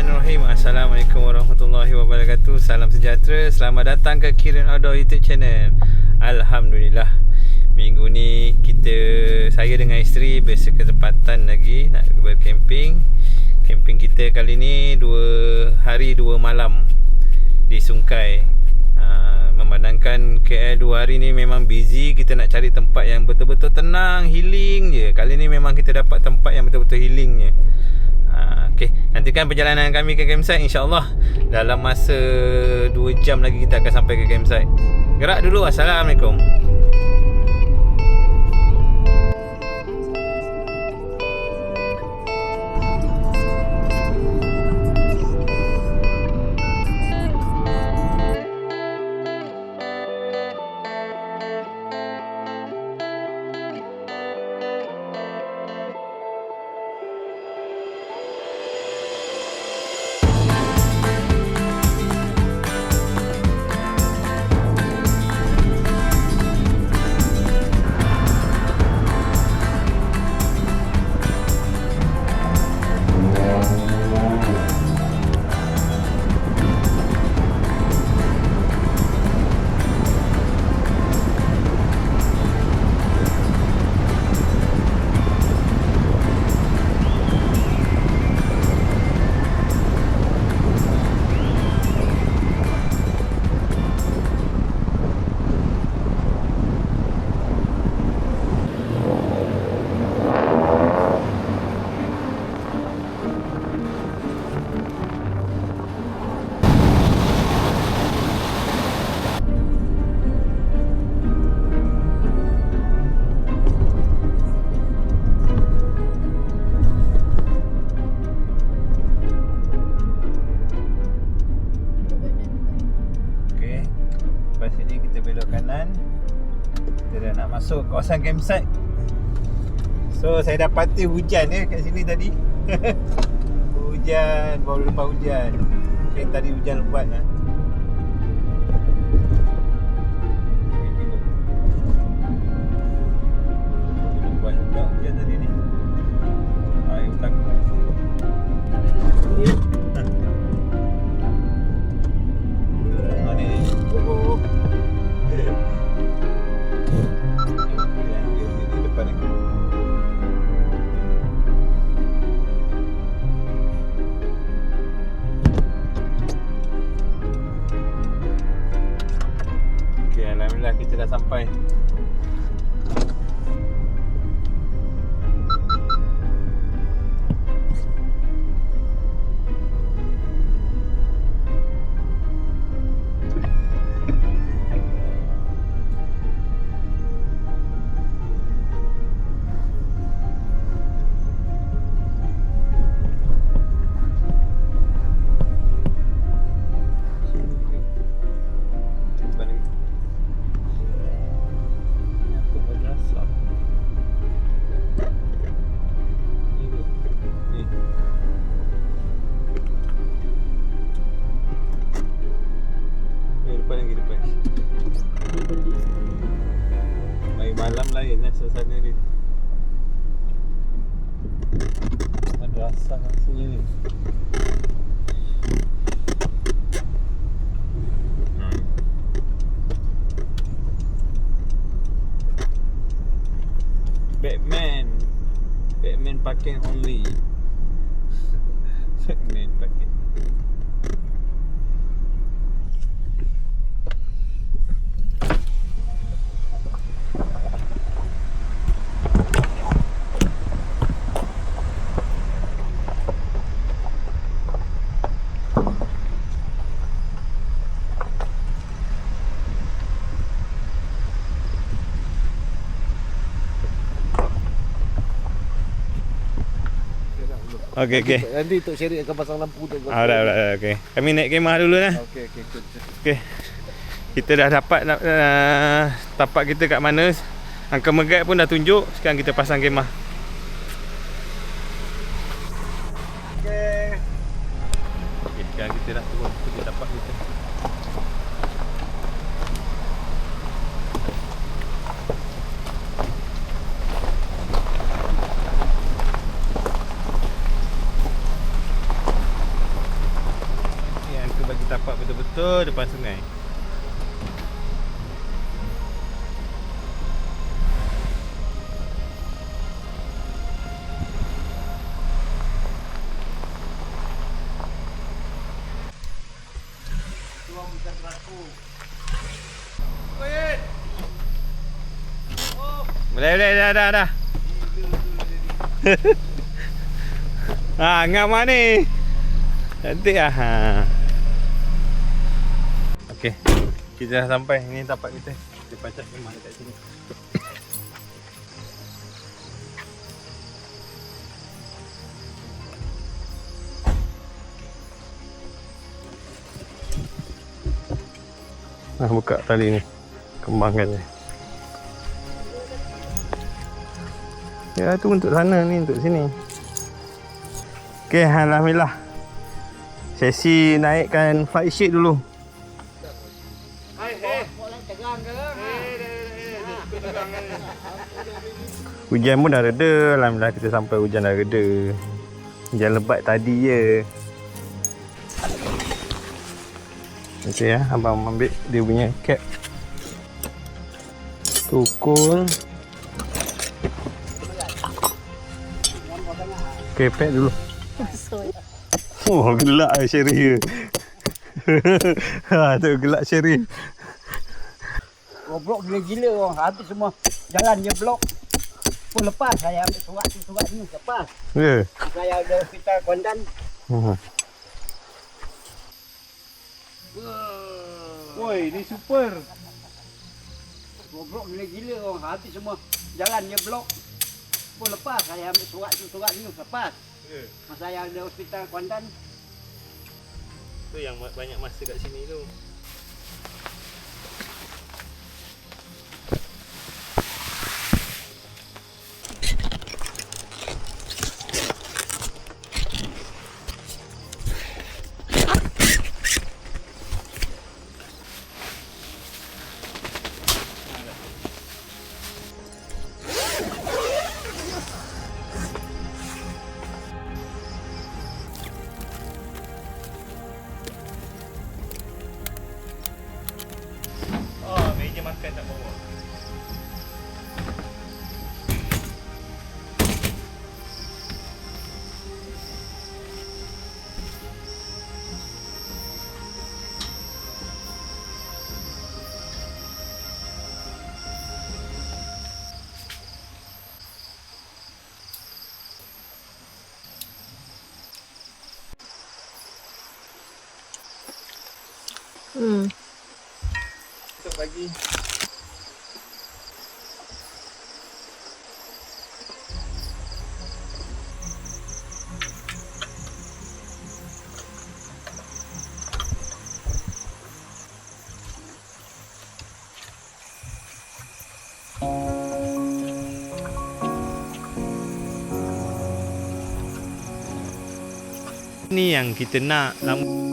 Bismillahirrahmanirrahim. Assalamualaikum warahmatullahi wabarakatuh. Salam sejahtera. Selamat datang ke Kirin Outdoor YouTube channel. Alhamdulillah, minggu ni saya dengan isteri berkesempatan lagi nak berkemping. Kemping kita kali ni 2 hari 2 malam di Sungkai. Memandangkan KL 2 hari ni memang busy. Kita nak cari tempat yang betul-betul tenang, healing je. Kali ni memang kita dapat tempat yang betul-betul healing je. Okay, nantikan perjalanan kami ke campsite, insyaAllah dalam masa 2 jam lagi kita akan sampai ke campsite. Gerak dulu. Assalamualaikum. Masuk kawasan campsite. So saya dapati hujan kat sini tadi. Hujan, baru lepas hujan. Okay, tadi hujan lebat lah. Lebat juga hujan tadi ni. Air takut. Ni depan lagi. Okay, alhamdulillah kita dah sampai. Malam lain lah suasana dia. Madrasah sini ni. Batman parking only. Batman parking. Okey. Nanti Tok Syerik akan pasang lampu tu. Dah. Okey. Kami naik kemah dulu lah. Okey. Okey. Kita dah dapat tapak kita kat mana. Angka Megat pun dah tunjuk. Sekarang kita pasang kemah. Okey. Sekarang kita dah turun ke tapak kita. betul depan sungai. Boleh, dah. Ngam mana ni? Cantik lah. Okey, kita dah sampai. Ini tapak kita. Kita pacak kemah dekat sini. Buka tali ni. Kembangkan dia. Ya, tu untuk sana, ni untuk sini. Okey, alhamdulillah. Sesi naikkan flight sheet dulu. Hujan pun dah reda. Alhamdulillah kita sampai hujan dah reda. Hujan lebat tadi je. Okey ya, abang ambil dia punya cap. Tukul. Okey, pack dulu. Oh, gelak Sherry. Tu gelak Sherry. Blok gila-gila orang. Habis semua jalan je blok. Pun lepas saya ambil surat ni lepas. Ya. Saya ada hospital Kuantan. Woi, ni super. Blok gila-gila orang. Habis semua jalan je blok. Pun lepas saya ambil surat ni lepas. Ya. Saya ada hospital Kuantan. Tu yang banyak masa kat sini tu. Makan tak bawa. Esok pagi. Ni yang kita nak lama.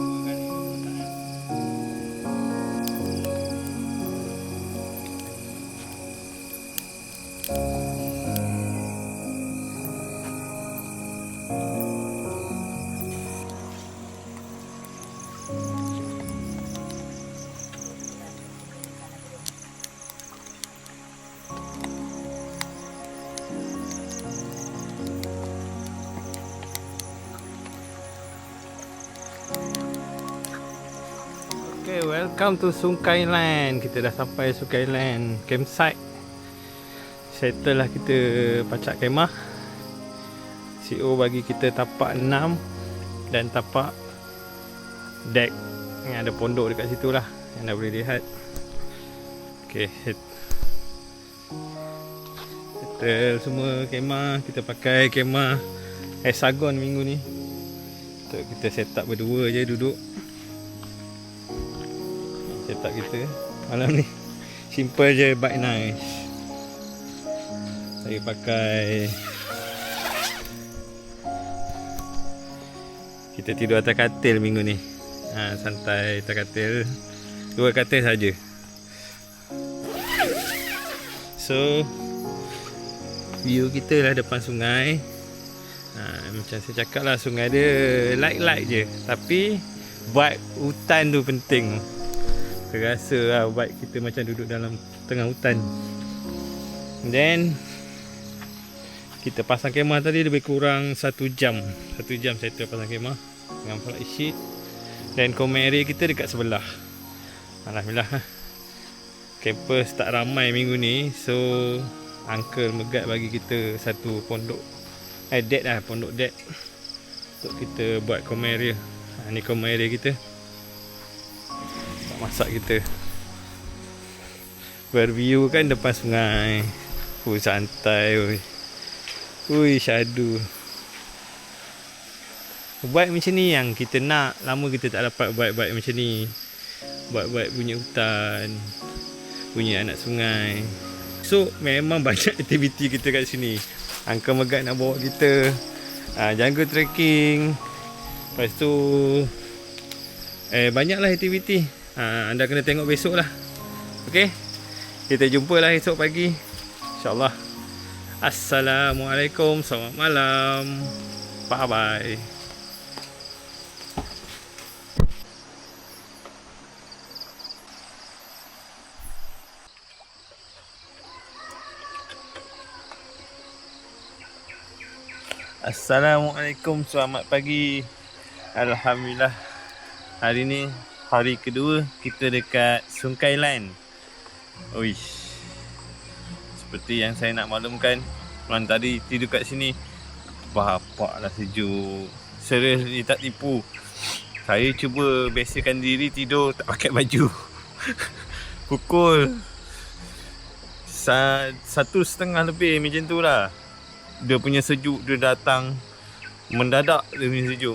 Okay, welcome to Sungai Land. Kita dah sampai Sungai Land campsite. Settle lah kita pacak kemah. CEO bagi kita tapak 6 dan tapak deck yang ada pondok dekat situ lah, yang dah boleh lihat. Okay, settle semua kemah. Kita pakai kemah hexagon minggu ni. Untuk kita set up berdua je duduk. Setup kita malam ni simple je but nice. Saya pakai, kita tidur atas katil minggu ni. Santai atas katil. 2 katil saja. So view kita lah depan sungai. Macam saya cakap lah, sungai dia light je, tapi vibe hutan tu penting. Terasa lah vibe kita macam duduk dalam tengah hutan. Then kita pasang kemah tadi lebih kurang 1 jam. 1 jam saya pasang kemah dengan flight sheet. Dan common area kita dekat sebelah. Alhamdulillah, campus tak ramai minggu ni. So Uncle Megat bagi kita satu pondok deck lah, pondok deck untuk kita buat common area. Ni common area kita, masak kita. Berview kan depan sungai. Santai. Ui, syadu. Vibe macam ni yang kita nak. Lama kita tak dapat vibe-vibe macam ni. Vibe-vibe bunyi hutan, bunyi anak sungai. So memang banyak aktiviti kita kat sini. Uncle Megat nak bawa kita jungle trekking. Lepas tu banyaklah aktiviti. Anda kena tengok besok lah. Okay, kita jumpa lah esok pagi, InsyaAllah. Assalamualaikum, selamat malam. Bye bye. Assalamualaikum, selamat pagi. Alhamdulillah, hari ni hari kedua kita dekat Sungai Line. Uish, seperti yang saya nak maklumkan, malam tadi tidur kat sini bapak lah sejuk. Serius ni, tak tipu. Saya cuba biasakan diri tidur tak pakai baju. Pukul 1:30 lebih macam tu lah. Dia punya sejuk dia datang mendadak, dia punya sejuk.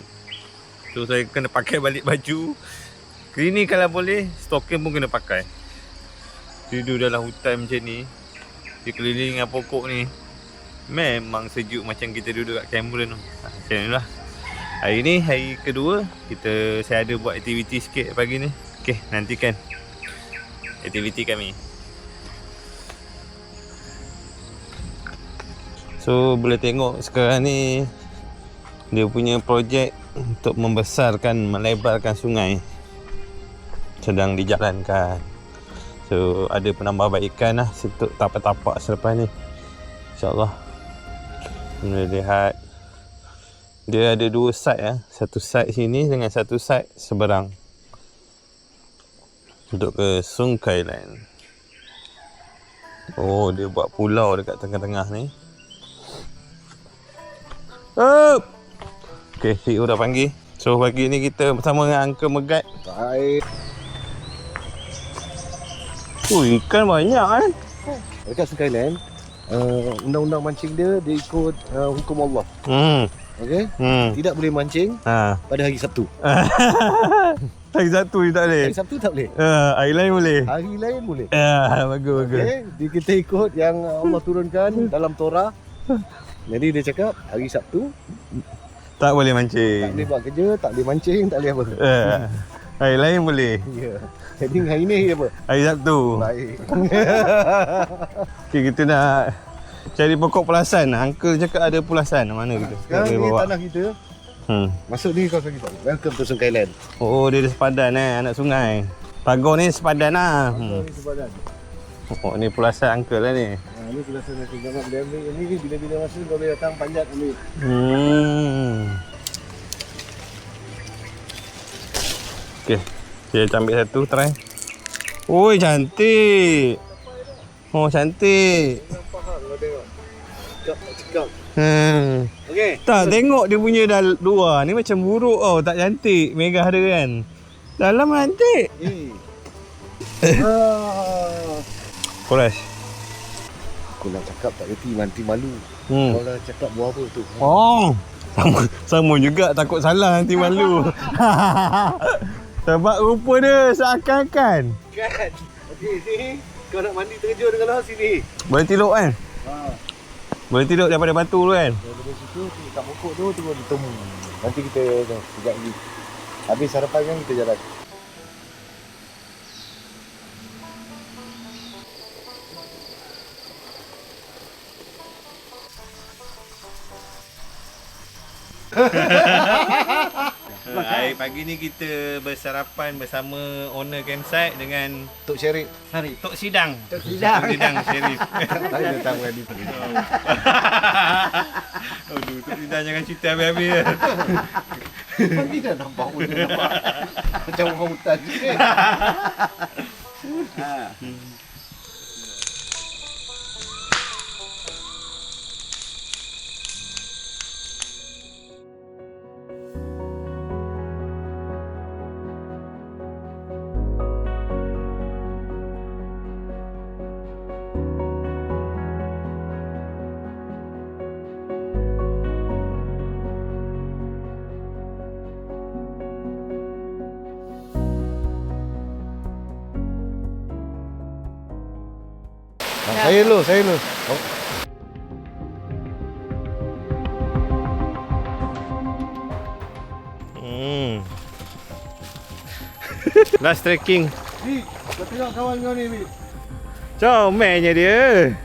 So saya kena pakai balik baju. Ini kalau boleh stokin pun kena pakai. Tidur dalam hutan macam ni, dikelilingi dengan pokok ni, memang sejuk macam kita duduk kat Cameron tu. Macam ni lah. Hari ni hari kedua saya ada buat aktiviti sikit pagi ni. Okay, nantikan aktiviti kami. So boleh tengok sekarang ni dia punya projek untuk membesarkan, melebarkan sungai sedang dijalankan. So ada penambahbaikan lah untuk tapak-tapak selepas ni, InsyaAllah. Boleh lihat dia ada 2 side lah. Satu side sini dengan satu side seberang untuk ke Sungai Line. Oh, dia buat pulau dekat tengah-tengah ni. Okay, CEO dah panggil. So pagi ni kita bersama dengan Uncle Megat. Baik. Ikan banyak kan. Dekat Sungai Line, undang-undang mancing dia ikut hukum Allah. Okey? Tidak boleh mancing pada hari Sabtu. Hari Sabtu tak boleh. Hari Sabtu tak boleh. Hari lain boleh. Hari lain boleh. Bagus. Okey, kita ikut yang Allah turunkan dalam Torah. Jadi dia cakap hari Sabtu tak boleh mancing. tak boleh buat kerja, tak boleh mancing, tak boleh apa. Hari lain boleh. Ya. Jadi hari ni hari apa? Hari Sabtu. Baik. Okay, kita nak cari pokok pulasan. Uncle cakap ada pulasan. Mana kita? Sekarang ni bawa tanah kita. Masuk ni kau kita. Welcome to Sungai Line. Oh, dia ada sepadan anak sungai. Pagar ni sepadan lah. Ni sepadan. Oh, ni pulasan Uncle lah ni. Ni pulasan aku jangan boleh ambil. Ni bila-bila masa kau boleh datang panjat ambil. Okay, saya ambil satu, try. Oi, cantik. Oh, cantik. Nampak tak kau tengok? Cakap. Okey. Tak, tengok dia punya dah luar. Ni macam buruk tau, tak cantik. Megah dia kan. Dalam cantik. Kolas. Aku nak cakap tak reti, nanti malu. Kau dah cakap buah apa tu? Oh, sama juga, takut salah nanti malu. Sebab rupa dia seakan-akan. Kan? Okey, sini. Kau nak mandi terjun dengan laut sini. Boleh tidur kan? Boleh tidur daripada batu tu kan? Dari situ, kat pokok tu, tunggu ditemu. Nanti kita sekejap lagi. Habis sarapan kan kita jalan. Hari pagi ni kita bersarapan bersama owner campsite dengan Tok Syarif. Tok Sidang. Tok Sidang. Tok Sidang Syarif. Tak ada tamu di sini. Aduh, Tok Sidang jangan cerita habis-habis. Pagi dah nampak pun nampak. Macam orang hutan sikit. Saya dulu. Oh. Last trekking. Bi, kau tengok kawan kau ni, Bi. Comelnya dia.